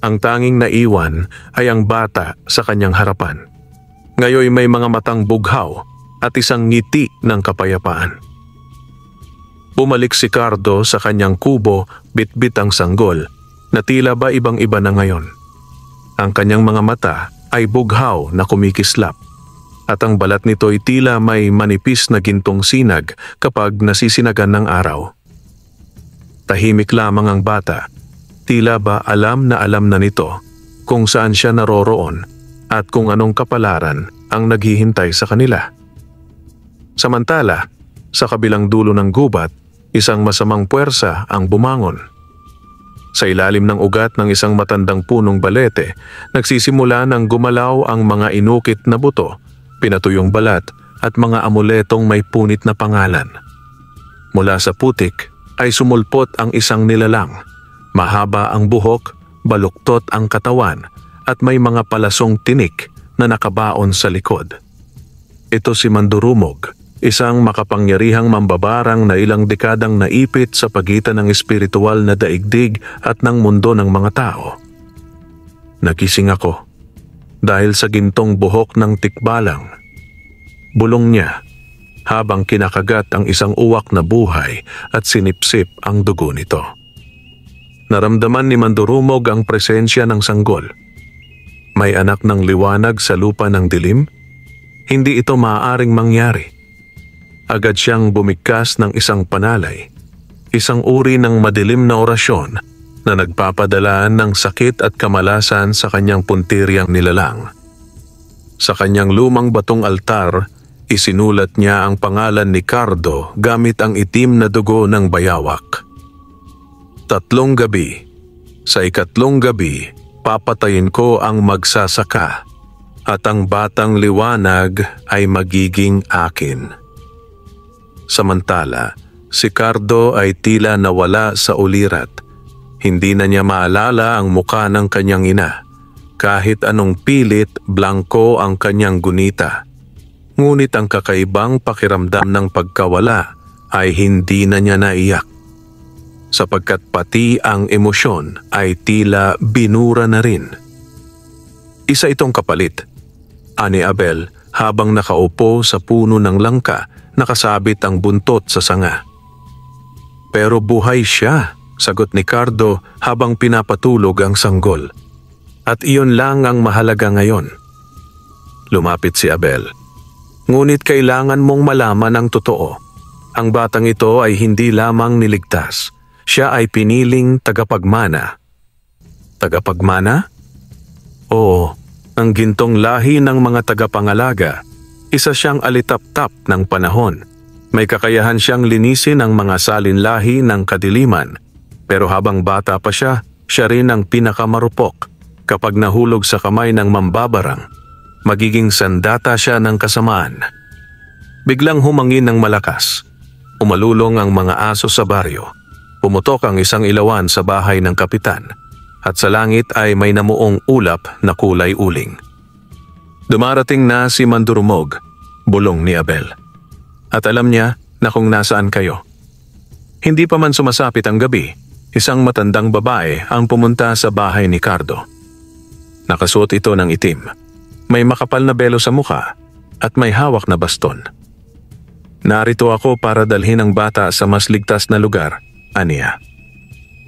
Ang tanging naiwan ay ang bata sa kanyang harapan. Ngayoy may mga matang bughaw at isang ngiti ng kapayapaan. Bumalik si Cardo sa kanyang kubo, bitbit ang sanggol, na tila ba ibang-iba na ngayon. Ang kanyang mga mata ay bughaw na kumikislap, at ang balat nito'y tila may manipis na gintong sinag kapag nasisinagan ng araw. Tahimik lamang ang bata, tila ba alam na nito kung saan siya naroroon at kung anong kapalaran ang naghihintay sa kanila. Samantala, sa kabilang dulo ng gubat, isang masamang puwersa ang bumangon. Sa ilalim ng ugat ng isang matandang punong balete, nagsisimula ng gumalaw ang mga inukit na buto, pinatuyong balat at mga amuletong may punit na pangalan. Mula sa putik ay sumulpot ang isang nilalang. Mahaba ang buhok, baluktot ang katawan at may mga palasong tinik na nakabaon sa likod. Ito si Mandurumog, isang makapangyarihang mambabarang na ilang dekadang naipit sa pagitan ng espiritual na daigdig at ng mundo ng mga tao. Nagising ako dahil sa gintong buhok ng tikbalang. Bulong niya habang kinakagat ang isang uwak na buhay at sinipsip ang dugo nito. Naramdaman ni Mandurumog ang presensya ng sanggol. May anak ng liwanag sa lupa ng dilim? Hindi ito maaaring mangyari. Agad siyang bumigkas ng isang panalay, isang uri ng madilim na orasyon na nagpapadala ng sakit at kamalasan sa kanyang puntiryang nilalang. Sa kanyang lumang batong altar, isinulat niya ang pangalan ni Cardo gamit ang itim na dugo ng bayawak. 3 gabi. Sa 4 gabi, papatayin ko ang magsasaka at ang batang liwanag ay magiging akin. Samantala, si Cardo ay tila nawala sa ulirat. Hindi na niya maalala ang muka ng kanyang ina. Kahit anong pilit, blanko ang kanyang gunita. Ngunit ang kakaibang pakiramdam ng pagkawala ay hindi na niya naiyak. Sapagkat pati ang emosyon ay tila binura na rin. Isa itong kapalit, ani Abel, habang nakaupo sa puno ng langka, nakasabit ang buntot sa sanga. Pero buhay siya, sagot ni Cardo habang pinapatulog ang sanggol. At iyon lang ang mahalaga ngayon. Lumapit si Abel. Ngunit kailangan mong malaman ang totoo. Ang batang ito ay hindi lamang niligtas. Siya ay piniling tagapagmana. Tagapagmana? Oo, ang gintong lahi ng mga tagapangalaga. Isa siyang alitap-tap ng panahon. May kakayahan siyang linisin ang mga salinlahi ng kadiliman. Pero habang bata pa siya, siya rin ang pinakamarupok. Kapag nahulog sa kamay ng mambabarang, magiging sandata siya ng kasamaan. Biglang humangin ng malakas. Umalulong ang mga aso sa baryo. Pumutok ang isang ilawan sa bahay ng kapitan. At sa langit ay may namuong ulap na kulay uling. Dumarating na si Mandurumog, bulong ni Abel. At alam niya na kung nasaan kayo. Hindi pa man sumasapit ang gabi, isang matandang babae ang pumunta sa bahay ni Cardo. Nakasuot ito ng itim. May makapal na belo sa mukha at may hawak na baston. Narito ako para dalhin ang bata sa mas ligtas na lugar, aniya.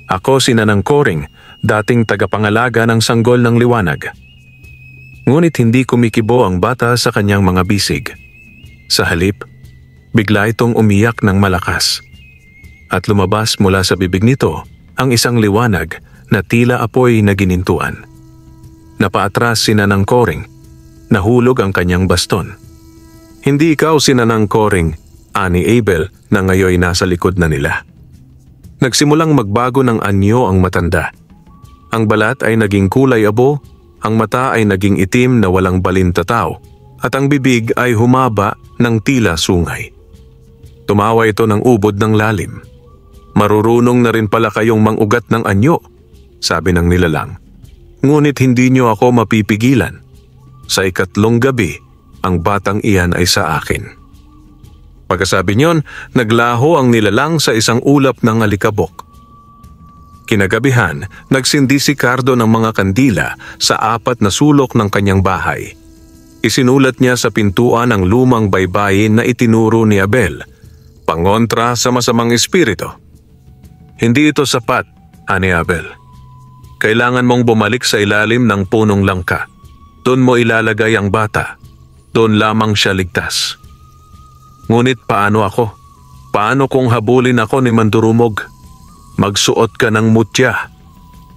Ako si Nanang Koring, dating tagapangalaga ng sanggol ng liwanag. Ngunit hindi kumikibo ang bata sa kanyang mga bisig. Sa halip, bigla itong umiyak ng malakas. At lumabas mula sa bibig nito ang isang liwanag na tila apoy na ginintuan. Napaatras si Nanang Koring. Nahulog ang kanyang baston. Hindi ikaw si Nanang Koring, ani Abel na ngayoy nasa likod na nila. Nagsimulang magbago ng anyo ang matanda. Ang balat ay naging kulay abo, ang mata ay naging itim na walang balintataw, at ang bibig ay humaba ng tila sungay. Tumawa ito ng ubod ng lalim. Marurunong na rin pala kayong mangugat ng anyo, sabi ng nilalang. Ngunit hindi niyo ako mapipigilan. Sa 4 gabi, ang batang iyan ay sa akin. Pagkasabi niyon, naglaho ang nilalang sa isang ulap ng alikabok. Kinagabihan, nagsindi si Cardo ng mga kandila sa 4 na sulok ng kanyang bahay. Isinulat niya sa pintuan ang lumang baybayin na itinuro ni Abel, pangontra sa masamang espiritu. Hindi ito sapat, ani Abel. Kailangan mong bumalik sa ilalim ng punong langka. Doon mo ilalagay ang bata. Doon lamang siya ligtas. Ngunit paano ako? Paano kung habulin ako ni Mandurumog? Magsuot ka ng mutya.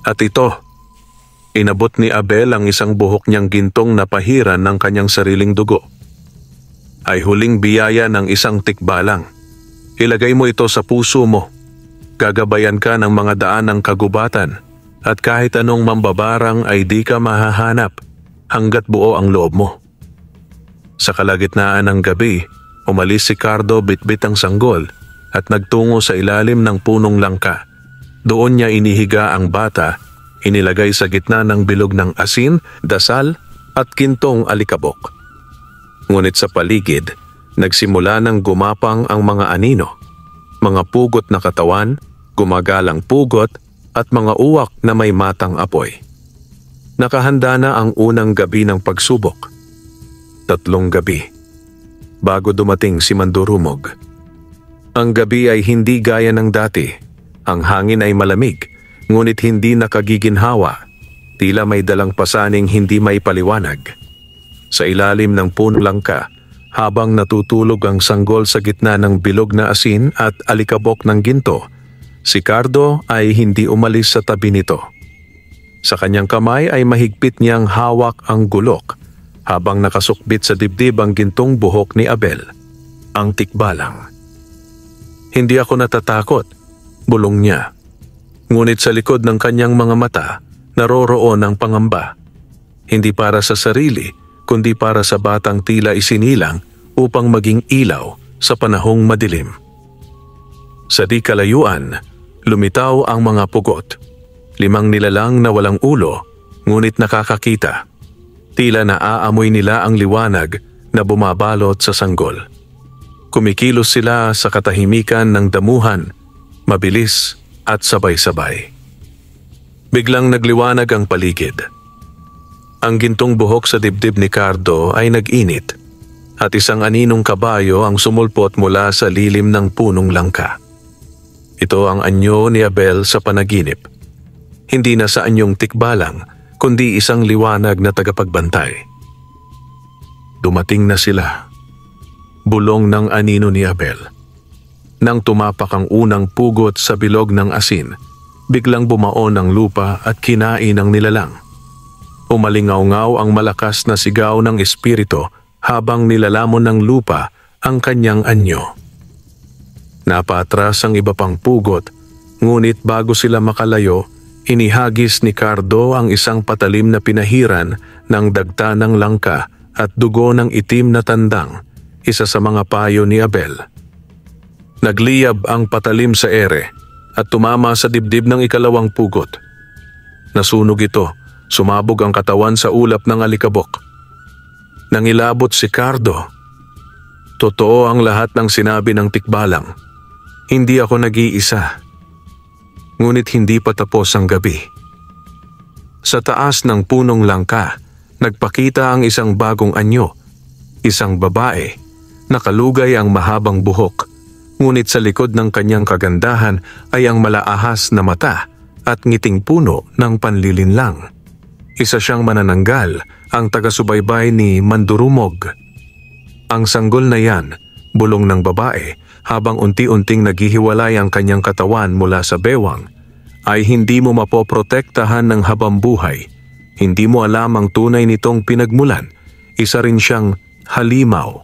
At ito, inabot ni Abel ang isang buhok niyang gintong na pahiran ng kanyang sariling dugo. Ay huling biyaya ng isang tikbalang. Ilagay mo ito sa puso mo. Gagabayan ka ng mga daan ng kagubatan at kahit anong mambabarang ay di ka mahahanap hanggat buo ang loob mo. Sa kalagitnaan ng gabi, umalis si Cardo bitbit ang sanggol at nagtungo sa ilalim ng punong langka. Doon niya inihiga ang bata, inilagay sa gitna ng bilog ng asin, dasal at kintong alikabok. Ngunit sa paligid, nagsimula ng gumapang ang mga anino, mga pugot na katawan, gumagalang pugot at mga uwak na may matang apoy. Nakahanda na ang unang gabi ng pagsubok. 3 gabi bago dumating si Mandurumog. Ang gabi ay hindi gaya ng dati. Ang hangin ay malamig, ngunit hindi nakagiginhawa. Tila may dalang pasaning hindi may paliwanag. Sa ilalim ng punong langka, habang natutulog ang sanggol sa gitna ng bilog na asin at alikabok ng ginto, si Cardo ay hindi umalis sa tabi nito. Sa kanyang kamay ay mahigpit niyang hawak ang gulok, habang nakasukbit sa dibdib ang gintong buhok ni Abel, ang tikbalang. Hindi ako natatakot, bulong niya. Ngunit sa likod ng kanyang mga mata, naroroon ang pangamba. Hindi para sa sarili, kundi para sa batang tila isinilang upang maging ilaw sa panahong madilim. Sa di kalayuan, lumitaw ang mga pugot. 5 nilalang na walang ulo, ngunit nakakakita. Tila naaamoy nila ang liwanag na bumabalot sa sanggol. Kumikilos sila sa katahimikan ng damuhan, mabilis at sabay-sabay. Biglang nagliwanag ang paligid. Ang gintong buhok sa dibdib ni Cardo ay nag-init at isang aninong kabayo ang sumulpot mula sa lilim ng punong langka. Ito ang anyo ni Abel sa panaginip. Hindi na sa anyong tikbalang, kundi isang liwanag na tagapagbantay. Dumating na sila. Bulong ng anino ni Abel. Nang tumapak ang unang pugot sa bilog ng asin, biglang bumaon ang lupa at kinain ang nilalang. Umalingaw-ngaw ang malakas na sigaw ng espiritu habang nilalamon ng lupa ang kanyang anyo. Napatras ang iba pang pugot, ngunit bago sila makalayo, inihagis ni Cardo ang isang patalim na pinahiran ng dagta ng langka at dugo ng itim na tandang, isa sa mga payo ni Abel. Nagliyab ang patalim sa ere at tumama sa dibdib ng ikalawang pugot. Nasunog ito, sumabog ang katawan sa ulap ng alikabok. Nangilabot si Cardo. Totoo ang lahat ng sinabi ng tikbalang. Hindi ako nag-iisa. Ngunit hindi pa tapos ang gabi. Sa taas ng punong langka, nagpakita ang isang bagong anyo, isang babae, nakalugay ang mahabang buhok, ngunit sa likod ng kanyang kagandahan ay ang malaahas na mata at ngiting puno ng panlilinlang. Isa siyang manananggal, ang taga-subaybay ni Mandurumog. Ang sanggol na yan, bulong ng babae, habang unti-unting naghihiwalay ang kanyang katawan mula sa bewang, ay hindi mo mapoprotektahan ng habambuhay. Hindi mo alam ang tunay nitong pinagmulan. Isa rin siyang halimaw.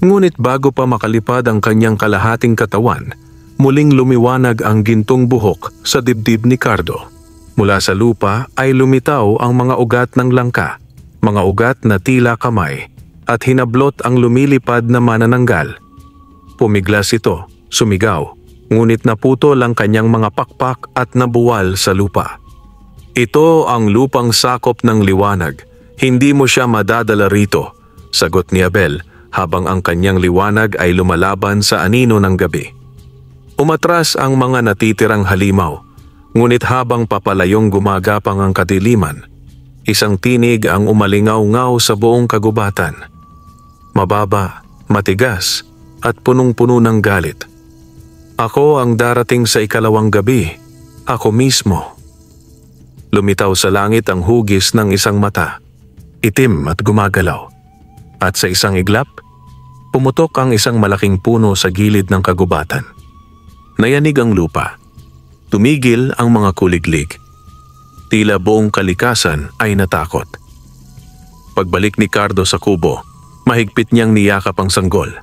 Ngunit bago pa makalipad ang kanyang kalahating katawan, muling lumiwanag ang gintong buhok sa dibdib ni Cardo. Mula sa lupa ay lumitaw ang mga ugat ng langka, mga ugat na tila kamay, at hinablot ang lumilipad na manananggal. Pumiglas ito, sumigaw, ngunit naputol ang kanyang mga pakpak at nabuwal sa lupa. Ito ang lupang sakop ng liwanag, hindi mo siya madadala rito, sagot ni Abel habang ang kanyang liwanag ay lumalaban sa anino ng gabi. Umatras ang mga natitirang halimaw, ngunit habang papalayong gumagapang ang kadiliman, isang tinig ang umalingaw-ngaw sa buong kagubatan. Mababa, matigas, at punong-puno ng galit. Ako ang darating sa ikalawang gabi, ako mismo. Lumitaw sa langit ang hugis ng isang mata, itim at gumagalaw. At sa isang iglap, pumutok ang isang malaking puno sa gilid ng kagubatan. Nayanig ang lupa. Tumigil ang mga kuliglig. Tila buong kalikasan ay natakot. Pagbalik ni Cardo sa kubo, mahigpit niyang niyakap ang sanggol.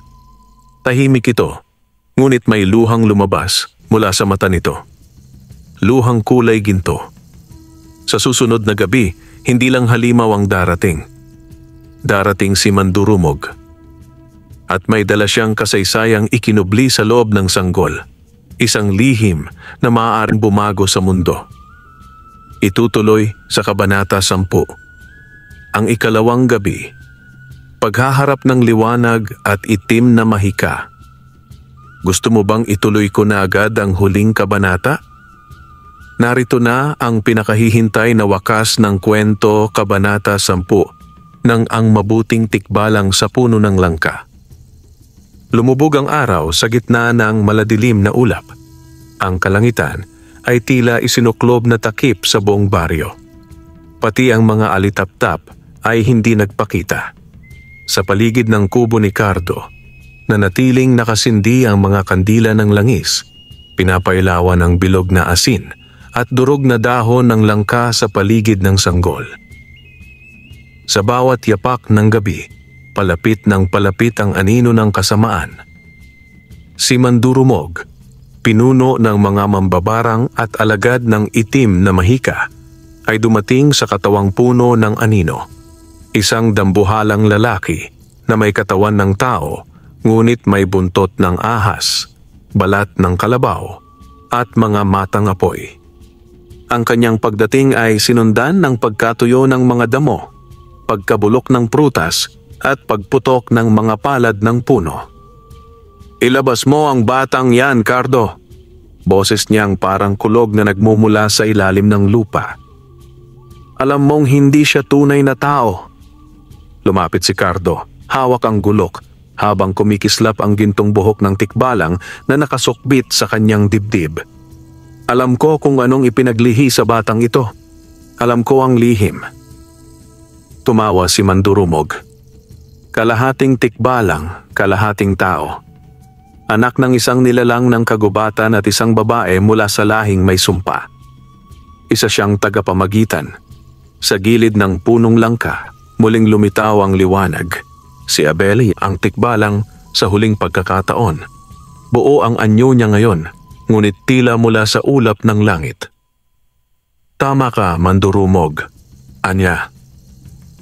Tahimik ito, ngunit may luhang lumabas mula sa mata nito. Luhang kulay ginto. Sa susunod na gabi, hindi lang halimaw ang darating. Darating si Mandurumog. At may dala siyang kasaysayang ikinubli sa loob ng sanggol. Isang lihim na maaaring bumago sa mundo. Itutuloy sa Kabanata 10. Ang ikalawang gabi. Paghaharap ng liwanag at itim na mahika. Gusto mo bang ituloy ko na agad ang huling kabanata? Narito na ang pinakahihintay na wakas ng kwento, Kabanata 10 ng Ang Mabuting Tikbalang sa Puno ng Langka. Lumubog ang araw sa gitna ng maladilim na ulap. Ang kalangitan ay tila isinuklob na takip sa buong baryo. Pati ang mga alitap-tap ay hindi nagpakita. Sa paligid ng kubo ni Cardo, nanatiling nakasindi ang mga kandila ng langis, pinapailawan ng bilog na asin, at durog na dahon ng langka sa paligid ng sanggol. Sa bawat yapak ng gabi, palapit ng palapit ang anino ng kasamaan. Si Mandurumog, pinuno ng mga mambabarang at alagad ng itim na mahika, ay dumating sa katawang puno ng anino. Isang dambuhalang lalaki na may katawan ng tao, ngunit may buntot ng ahas, balat ng kalabaw, at mga matang apoy. Ang kanyang pagdating ay sinundan ng pagkatuyo ng mga damo, pagkabulok ng prutas at pagputok ng mga palad ng puno. "Ilabas mo ang batang yan, Cardo." Boses niyang parang kulog na nagmumula sa ilalim ng lupa. "Alam mong hindi siya tunay na tao." Lumapit si Cardo, hawak ang gulok, habang kumikislap ang gintong buhok ng tikbalang na nakasukbit sa kanyang dibdib. "Alam ko kung anong ipinaglihi sa batang ito. Alam ko ang lihim." Tumawa si Mandurumog. Kalahating tikbalang, kalahating tao. Anak ng isang nilalang ng kagubatan at isang babae mula sa lahing may sumpa. Isa siyang tagapamagitan. Sa gilid ng punong langka, muling lumitaw ang liwanag. Si Abel ang tikbalang sa huling pagkakataon. Buo ang anyo niya ngayon, ngunit tila mula sa ulap ng langit. "Tama ka, Mandurumog," anya.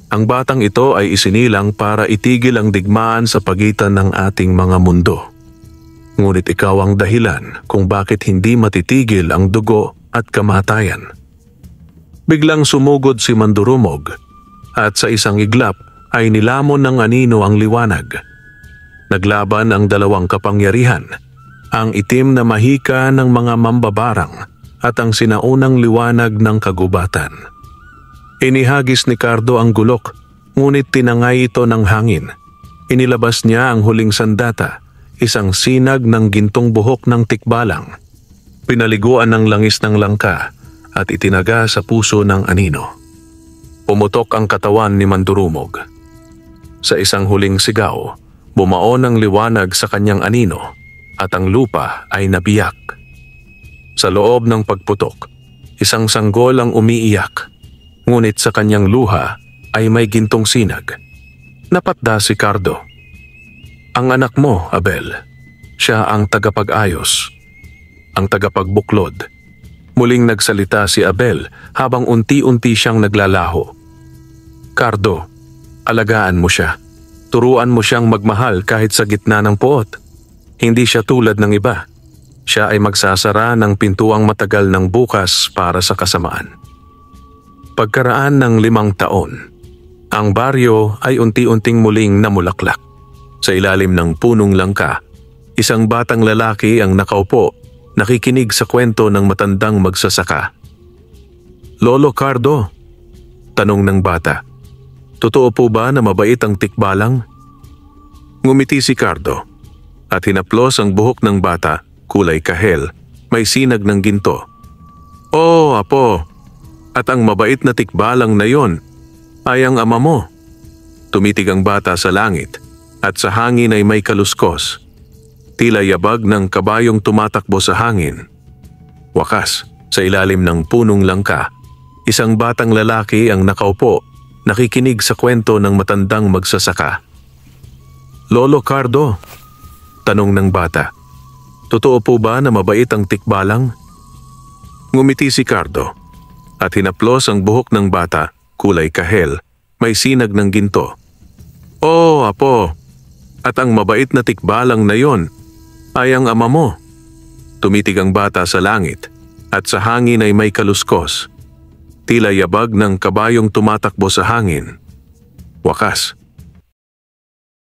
"Ang batang ito ay isinilang para itigil ang digmaan sa pagitan ng ating mga mundo. Ngunit ikaw ang dahilan kung bakit hindi matitigil ang dugo at kamatayan." Biglang sumugod si Mandurumog at sa isang iglap ay nilamon ng anino ang liwanag. Naglaban ang dalawang kapangyarihan, ang itim na mahika ng mga mambabarang at ang sinaunang liwanag ng kagubatan. Inihagis ni Cardo ang gulok, ngunit tinangay ito ng hangin. Inilabas niya ang huling sandata, isang sinag ng gintong buhok ng tikbalang. Pinaliguan ng langis ng langka at itinaga sa puso ng anino. Pumutok ang katawan ni Mandurumog. Sa isang huling sigaw, bumaon ang liwanag sa kanyang anino at ang lupa ay nabiyak. Sa loob ng pagputok, isang sanggol ang umiiyak, ngunit sa kanyang luha ay may gintong sinag. Napatda si Cardo. "Ang anak mo, Abel, siya ang tagapag-ayos, ang tagapagbuklod." Muling nagsalita si Abel habang unti-unti siyang naglalaho. "Cardo, alagaan mo siya. Turuan mo siyang magmahal kahit sa gitna ng poot. Hindi siya tulad ng iba. Siya ay magsasara ng pintuang matagal ng bukas para sa kasamaan." Pagkaraan ng 5 taon, ang baryo ay unti-unting muling namulaklak. Sa ilalim ng punong langka, isang batang lalaki ang nakaupo, nakikinig sa kwento ng matandang magsasaka. "Lolo Cardo," tanong ng bata, "totoo po ba na mabait ang tikbalang?" Ngumiti si Cardo at hinaplos ang buhok ng bata, kulay kahel, may sinag ng ginto. "Oo, apo, at ang mabait na tikbalang na yon ay ang ama mo." Tumitig ang bata sa langit at sa hangin ay may kaluskos. Tila yabag ng kabayong tumatakbo sa hangin. Wakas, sa ilalim ng punong langka, isang batang lalaki ang nakaupo, nakikinig sa kwento ng matandang magsasaka. "Lolo Cardo," tanong ng bata, "totoo po ba na mabait ang tikbalang?" Ngumiti si Cardo at hinaplos ang buhok ng bata, kulay kahel, may sinag ng ginto. "Oo, apo, at ang mabait na tikbalang na yon ay ang ama mo." Tumitig ang bata sa langit at sa hangin ay may kaluskos. Tila yabag ng kabayong tumatakbo sa hangin. Wakas,